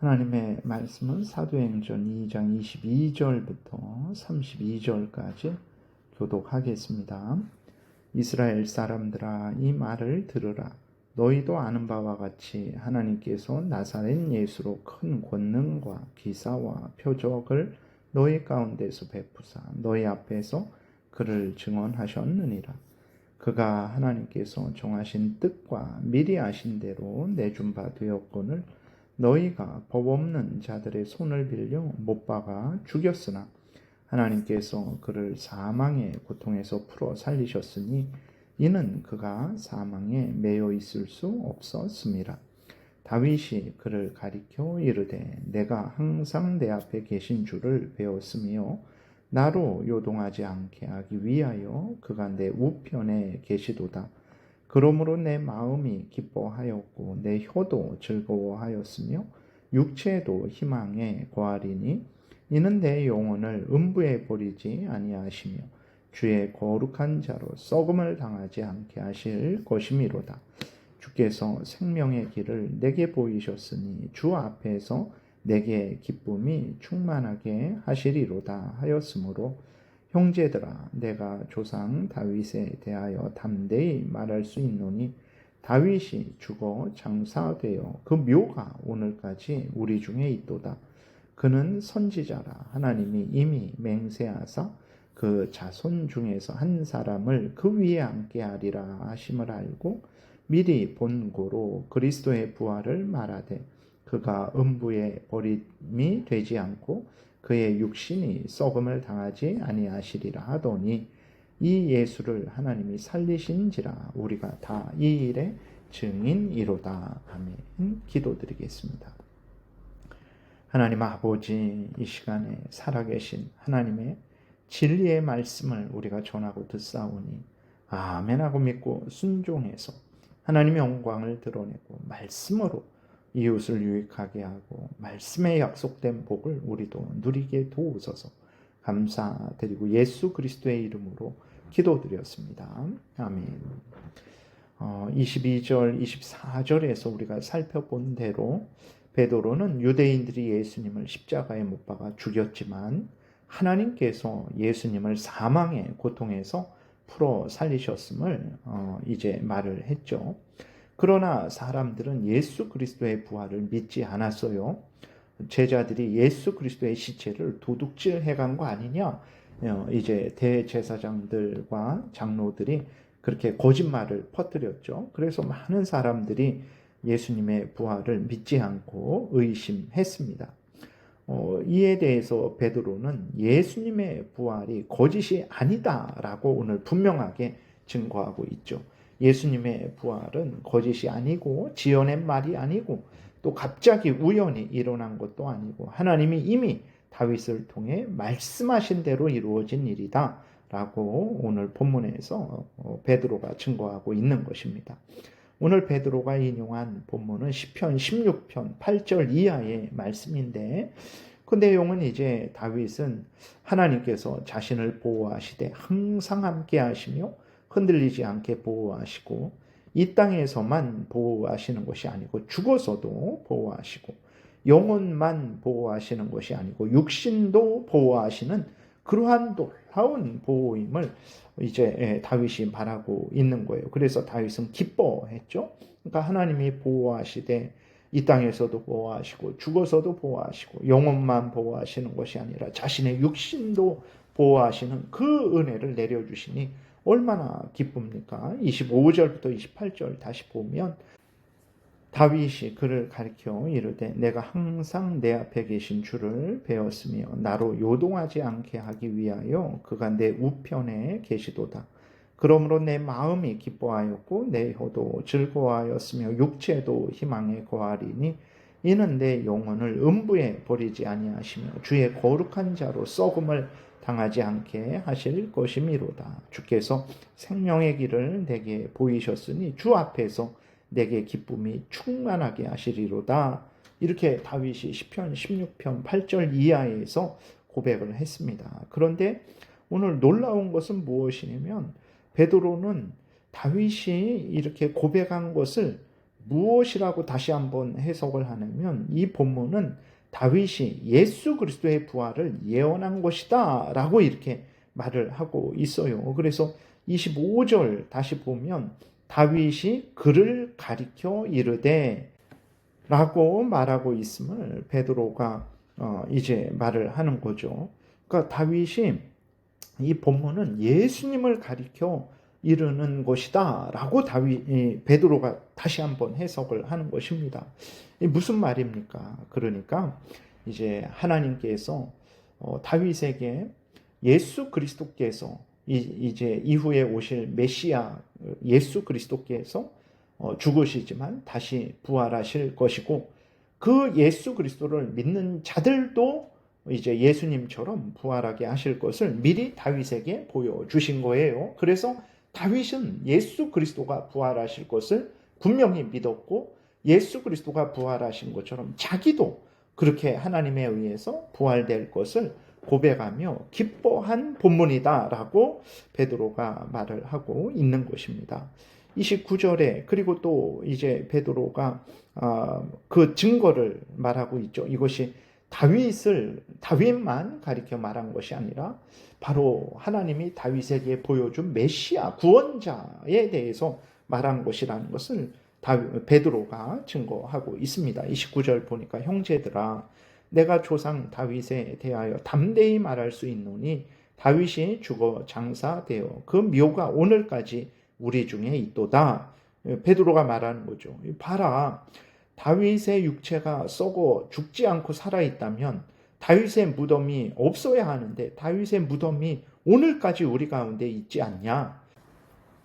하나님의 말씀은 사도행전 2장 22절부터 32절까지 교독하겠습니다. 이스라엘 사람들아, 이 말을 들으라. 너희도 아는 바와 같이 하나님께서 나사렛 예수로 큰 권능과 기사와 표적을 너희 가운데서 베푸사 너희 앞에서 그를 증언하셨느니라. 그가 하나님께서 정하신 뜻과 미리 아신 대로 내준 바 되었거늘 너희가 법 없는 자들의 손을 빌려 못 박아 죽였으나 하나님께서 그를 사망의 고통에서 풀어 살리셨으니 이는 그가 사망에 매여 있을 수 없었음이라. 다윗이 그를 가리켜 이르되 내가 항상 내 앞에 계신 줄을 배웠으며 나로 요동하지 않게 하기 위하여 그가 내 우편에 계시도다. 그러므로 내 마음이 기뻐하였고 내 혀도 즐거워하였으며 육체도 희망에 거하리니 이는 내 영혼을 음부에 버리지 아니하시며 주의 거룩한 자로 썩음을 당하지 않게 하실 것이미로다. 주께서 생명의 길을 내게 보이셨으니 주 앞에서 내게 기쁨이 충만하게 하시리로다 하였으므로 형제들아, 내가 조상 다윗에 대하여 담대히 말할 수 있노니 다윗이 죽어 장사되어 그 묘가 오늘까지 우리 중에 있도다. 그는 선지자라. 하나님이 이미 맹세하사 그 자손 중에서 한 사람을 그 위에 앉게 하리라 하심을 알고 미리 본고로 그리스도의 부활을 말하되 그가 음부에 버림이 되지 않고 그의 육신이 썩음을 당하지 아니하시리라 하더니 이 예수를 하나님이 살리신지라 우리가 다 이 일의 증인이로다. 아멘. 기도드리겠습니다. 하나님 아버지, 이 시간에 살아계신 하나님의 진리의 말씀을 우리가 전하고 듣사오니 아멘하고 믿고 순종해서 하나님의 영광을 드러내고 말씀으로 이웃을 유익하게 하고 말씀에 약속된 복을 우리도 누리게 도우소서. 감사드리고 예수 그리스도의 이름으로 기도드렸습니다. 아멘. 22절, 24절에서 우리가 살펴본 대로 베드로는 유대인들이 예수님을 십자가에 못 박아 죽였지만 하나님께서 예수님을 사망의 고통에서 풀어 살리셨음을 이제 말을 했죠. 그러나 사람들은 예수 그리스도의 부활을 믿지 않았어요. 제자들이 예수 그리스도의 시체를 도둑질해 간 거 아니냐? 이제 대제사장들과 장로들이 그렇게 거짓말을 퍼뜨렸죠. 그래서 많은 사람들이 예수님의 부활을 믿지 않고 의심했습니다. 이에 대해서 베드로는 예수님의 부활이 거짓이 아니다라고 오늘 분명하게 증거하고 있죠. 예수님의 부활은 거짓이 아니고 지어낸 말이 아니고 또 갑자기 우연히 일어난 것도 아니고 하나님이 이미 다윗을 통해 말씀하신 대로 이루어진 일이다 라고 오늘 본문에서 베드로가 증거하고 있는 것입니다. 오늘 베드로가 인용한 본문은 시편 16편 8절 이하의 말씀인데 그 내용은 이제 다윗은 하나님께서 자신을 보호하시되 항상 함께 하시며 흔들리지 않게 보호하시고 이 땅에서만 보호하시는 것이 아니고 죽어서도 보호하시고 영혼만 보호하시는 것이 아니고 육신도 보호하시는 그러한 놀라운 보호임을 이제 다윗이 말하고 있는 거예요. 그래서 다윗은 기뻐했죠. 그러니까 하나님이 보호하시되 이 땅에서도 보호하시고 죽어서도 보호하시고 영혼만 보호하시는 것이 아니라 자신의 육신도 보호하시는 그 은혜를 내려주시니 얼마나 기쁩니까? 25절부터 28절 다시 보면 다윗이 그를 가리켜 이르되 내가 항상 내 앞에 계신 주를 배웠으며 나로 요동하지 않게 하기 위하여 그가 내 우편에 계시도다. 그러므로 내 마음이 기뻐하였고 내 혀도 즐거워하였으며 육체도 희망에 거하리니 이는 내 영혼을 음부에 버리지 아니하시며 주의 거룩한 자로 썩음을 당하지 않게 하실 것이미로다. 주께서 생명의 길을 내게 보이셨으니 주 앞에서 내게 기쁨이 충만하게 하시리로다. 이렇게 다윗이 시편 16편 8절 이하에서 고백을 했습니다. 그런데 오늘 놀라운 것은 무엇이냐면 베드로는 다윗이 이렇게 고백한 것을 무엇이라고 다시 한번 해석을 하냐면 이 본문은 다윗이 예수 그리스도의 부활을 예언한 것이다 라고 이렇게 말을 하고 있어요. 그래서 25절 다시 보면 다윗이 그를 가리켜 이르되 라고 말하고 있음을 베드로가 이제 말을 하는 거죠. 그러니까 다윗이 이 본문은 예수님을 가리켜 이르는 것이다 라고 베드로가 다시 한번 해석을 하는 것입니다. 무슨 말입니까? 그러니까 이제 하나님께서 다윗에게 예수 그리스도께서 이제 이후에 오실 메시아 예수 그리스도께서 죽으시지만 다시 부활하실 것이고 그 예수 그리스도를 믿는 자들도 이제 예수님처럼 부활하게 하실 것을 미리 다윗에게 보여주신 거예요. 그래서 다윗은 예수 그리스도가 부활하실 것을 분명히 믿었고 예수 그리스도가 부활하신 것처럼 자기도 그렇게 하나님에 의해서 부활될 것을 고백하며 기뻐한 본문이다라고 베드로가 말을 하고 있는 것입니다. 29절에 그리고 또 이제 베드로가 그 증거를 말하고 있죠. 이것이 다윗만 가리켜 말한 것이 아니라 바로 하나님이 다윗에게 보여준 메시아 구원자에 대해서 말한 것이라는 것을 베드로가 증거하고 있습니다. 29절 보니까 형제들아 내가 조상 다윗에 대하여 담대히 말할 수 있노니 다윗이 죽어 장사되어 그 묘가 오늘까지 우리 중에 있도다. 베드로가 말하는 거죠. 봐라. 다윗의 육체가 썩어 죽지 않고 살아있다면 다윗의 무덤이 없어야 하는데 다윗의 무덤이 오늘까지 우리 가운데 있지 않냐.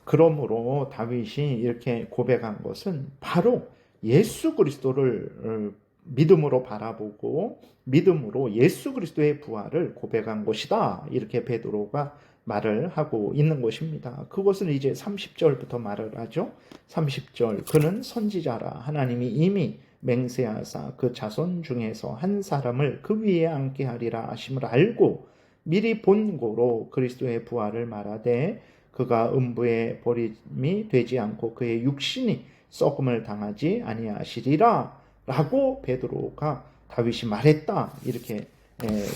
그러므로 다윗이 이렇게 고백한 것은 바로 예수 그리스도를 믿음으로 바라보고 믿음으로 예수 그리스도의 부활을 고백한 것이다. 이렇게 베드로가 말을 하고 있는 것입니다. 그것을 이제 30절부터 말을 하죠. 30절 그는 선지자라 하나님이 이미 맹세하사 그 자손 중에서 한 사람을 그 위에 앉게 하리라 하심을 알고 미리 본고로 그리스도의 부활을 말하되 그가 음부에 버림이 되지 않고 그의 육신이 썩음을 당하지 아니하시리라 라고 베드로가 다윗이 말했다 이렇게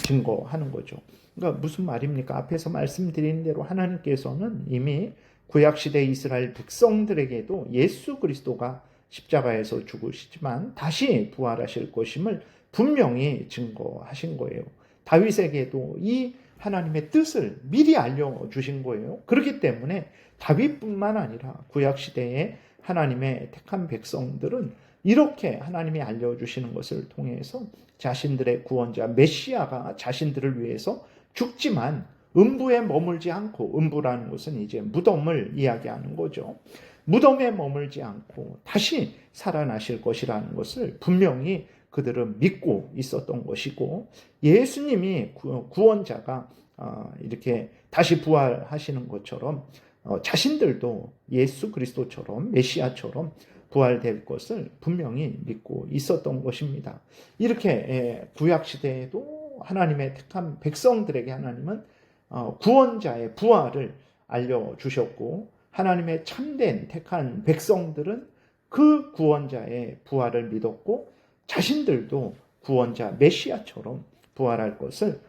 증거하는 거죠. 그러니까 무슨 말입니까? 앞에서 말씀드린 대로 하나님께서는 이미 구약시대 이스라엘 백성들에게도 예수 그리스도가 십자가에서 죽으시지만 다시 부활하실 것임을 분명히 증거하신 거예요. 다윗에게도 이 하나님의 뜻을 미리 알려주신 거예요. 그렇기 때문에 다윗뿐만 아니라 구약시대에 하나님의 택한 백성들은 이렇게 하나님이 알려주시는 것을 통해서 자신들의 구원자 메시아가 자신들을 위해서 죽지만 음부에 머물지 않고 음부라는 것은 이제 무덤을 이야기하는 거죠. 무덤에 머물지 않고 다시 살아나실 것이라는 것을 분명히 그들은 믿고 있었던 것이고 예수님이 구원자가 이렇게 다시 부활하시는 것처럼 자신들도 예수 그리스도처럼 메시아처럼 부활될 것을 분명히 믿고 있었던 것입니다. 이렇게 구약시대에도 하나님의 택한 백성들에게 하나님은 구원자의 부활을 알려주셨고 하나님의 참된 택한 백성들은 그 구원자의 부활을 믿었고 자신들도 구원자 메시아처럼 부활할 것을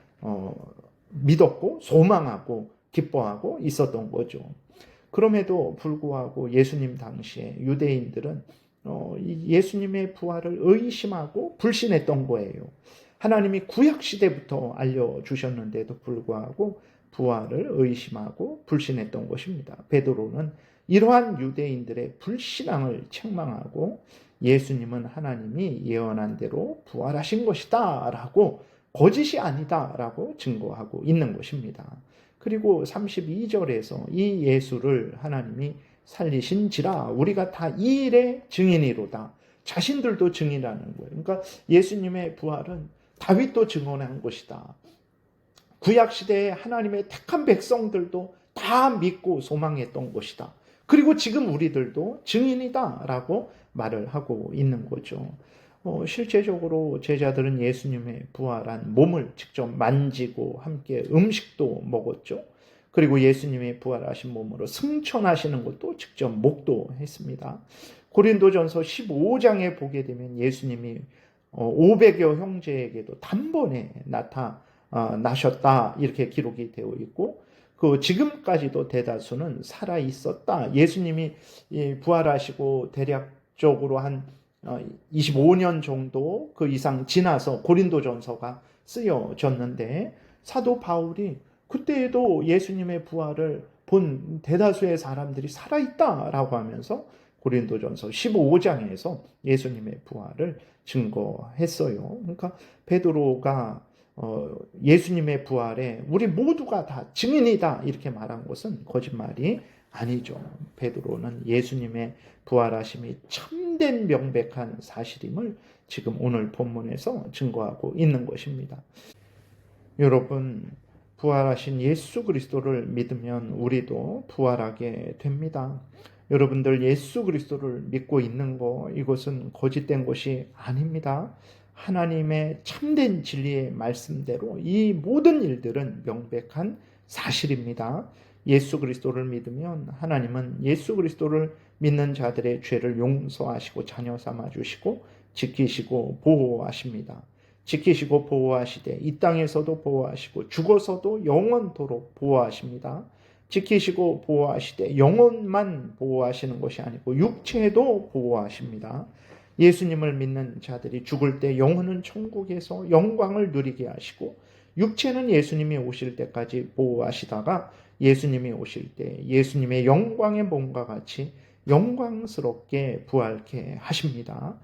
믿었고 소망하고 기뻐하고 있었던 거죠. 그럼에도 불구하고 예수님 당시에 유대인들은 예수님의 부활을 의심하고 불신했던 거예요. 하나님이 구약시대부터 알려주셨는데도 불구하고 부활을 의심하고 불신했던 것입니다. 베드로는 이러한 유대인들의 불신앙을 책망하고 예수님은 하나님이 예언한 대로 부활하신 것이다 라고 거짓이 아니다 라고 증거하고 있는 것입니다. 그리고 32절에서 이 예수를 하나님이 살리신지라 우리가 다 이 일의 증인이로다. 자신들도 증인하는 거예요. 그러니까 예수님의 부활은 다윗도 증언한 것이다. 구약시대에 하나님의 택한 백성들도 다 믿고 소망했던 것이다. 그리고 지금 우리들도 증인이다 라고 말을 하고 있는 거죠. 실제적으로 제자들은 예수님의 부활한 몸을 직접 만지고 함께 음식도 먹었죠. 그리고 예수님의 부활하신 몸으로 승천하시는 것도 직접 목도했습니다. 고린도전서 15장에 보게 되면 예수님이 500여 형제에게도 단번에 나타나셨다 이렇게 기록이 되어 있고, 그 지금까지도 대다수는 살아 있었다. 예수님이 부활하시고 대략적으로 한 25년 정도 그 이상 지나서 고린도전서가 쓰여졌는데, 사도 바울이 그때에도 예수님의 부활을 본 대다수의 사람들이 살아있다라고 하면서 고린도전서 15장에서 예수님의 부활을 증거했어요. 그러니까 베드로가 예수님의 부활에 우리 모두가 다 증인이다 이렇게 말한 것은 거짓말이 아니죠. 베드로는 예수님의 부활하심이 참된 명백한 사실임을 지금 오늘 본문에서 증거하고 있는 것입니다. 여러분, 부활하신 예수 그리스도를 믿으면 우리도 부활하게 됩니다. 여러분들 예수 그리스도를 믿고 있는 거, 이것은 거짓된 것이 아닙니다. 하나님의 참된 진리의 말씀대로 이 모든 일들은 명백한 사실입니다. 예수 그리스도를 믿으면 하나님은 예수 그리스도를 믿는 자들의 죄를 용서하시고 자녀 삼아 주시고 지키시고 보호하십니다. 지키시고 보호하시되 이 땅에서도 보호하시고 죽어서도 영원토록 보호하십니다. 지키시고 보호하시되 영혼만 보호하시는 것이 아니고 육체도 보호하십니다. 예수님을 믿는 자들이 죽을 때 영혼은 천국에서 영광을 누리게 하시고, 육체는 예수님이 오실 때까지 보호하시다가 예수님이 오실 때 예수님의 영광의 몸과 같이 영광스럽게 부활케 하십니다.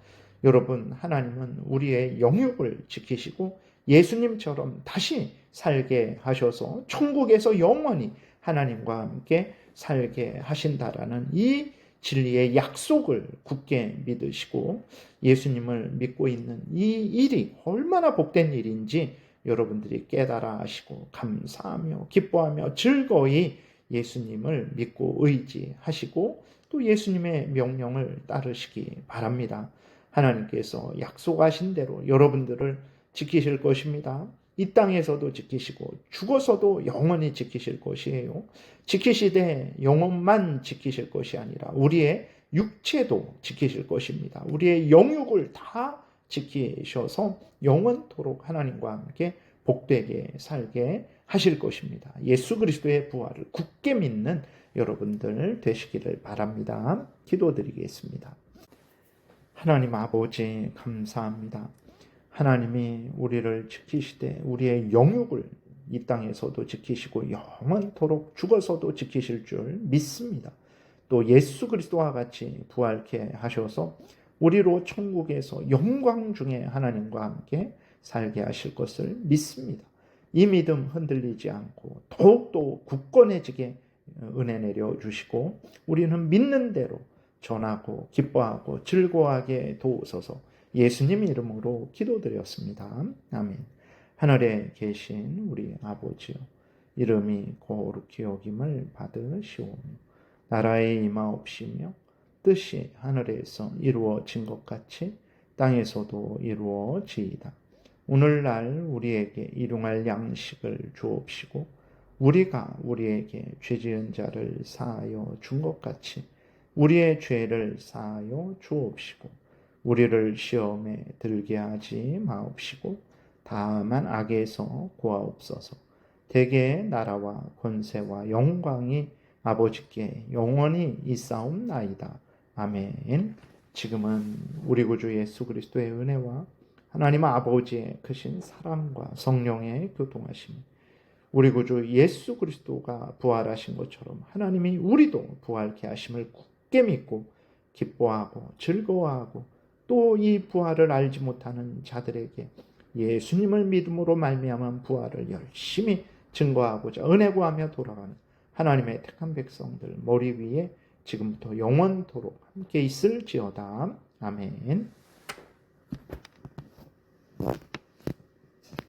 여러분, 하나님은 우리의 영육을 지키시고 예수님처럼 다시 살게 하셔서 천국에서 영원히 하나님과 함께 살게 하신다라는 이 진리의 약속을 굳게 믿으시고 예수님을 믿고 있는 이 일이 얼마나 복된 일인지 여러분들이 깨달아 하시고 감사하며 기뻐하며 즐거이 예수님을 믿고 의지하시고 또 예수님의 명령을 따르시기 바랍니다. 하나님께서 약속하신 대로 여러분들을 지키실 것입니다. 이 땅에서도 지키시고 죽어서도 영원히 지키실 것이에요. 지키시되 영혼만 지키실 것이 아니라 우리의 육체도 지키실 것입니다. 우리의 영육을 다 지키셔서 영원토록 하나님과 함께 복되게 살게 하실 것입니다. 예수 그리스도의 부활을 굳게 믿는 여러분들 되시기를 바랍니다. 기도드리겠습니다. 하나님 아버지, 감사합니다. 하나님이 우리를 지키시되 우리의 영육을 이 땅에서도 지키시고 영원토록 죽어서도 지키실 줄 믿습니다. 또 예수 그리스도와 같이 부활케 하셔서 우리로 천국에서 영광 중에 하나님과 함께 살게 하실 것을 믿습니다. 이 믿음 흔들리지 않고 더욱더 굳건해지게 은혜 내려주시고 우리는 믿는 대로 전하고 기뻐하고 즐거워하게 도우소서. 예수님 이름으로 기도드렸습니다. 아멘. 하늘에 계신 우리 아버지요, 이름이 거룩히 여김을 받으시오며 나라의 임하옵시며 뜻이 하늘에서 이루어진 것 같이 땅에서도 이루어지이다. 오늘날 우리에게 일용할 양식을 주옵시고 우리가 우리에게 죄지은 자를 사하여 준 것 같이 우리의 죄를 사하여 주옵시고 우리를 시험에 들게 하지 마옵시고 다만 악에서 구하옵소서. 대개의 나라와 권세와 영광이 아버지께 영원히 있사옵나이다. 아멘. 지금은 우리 구주 예수 그리스도의 은혜와 하나님 아버지의 크신 사랑과 성령의 교통하심, 우리 구주 예수 그리스도가 부활하신 것처럼 하나님이 우리도 부활케 하심을 굳게 믿고 기뻐하고 즐거워하고 또 이 부활을 알지 못하는 자들에게 예수님을 믿음으로 말미암은 부활을 열심히 증거하고자 은혜 구하며 돌아가는 하나님의 택한 백성들 머리 위에 지금부터 영원토록 함께 있을지어다. 아멘.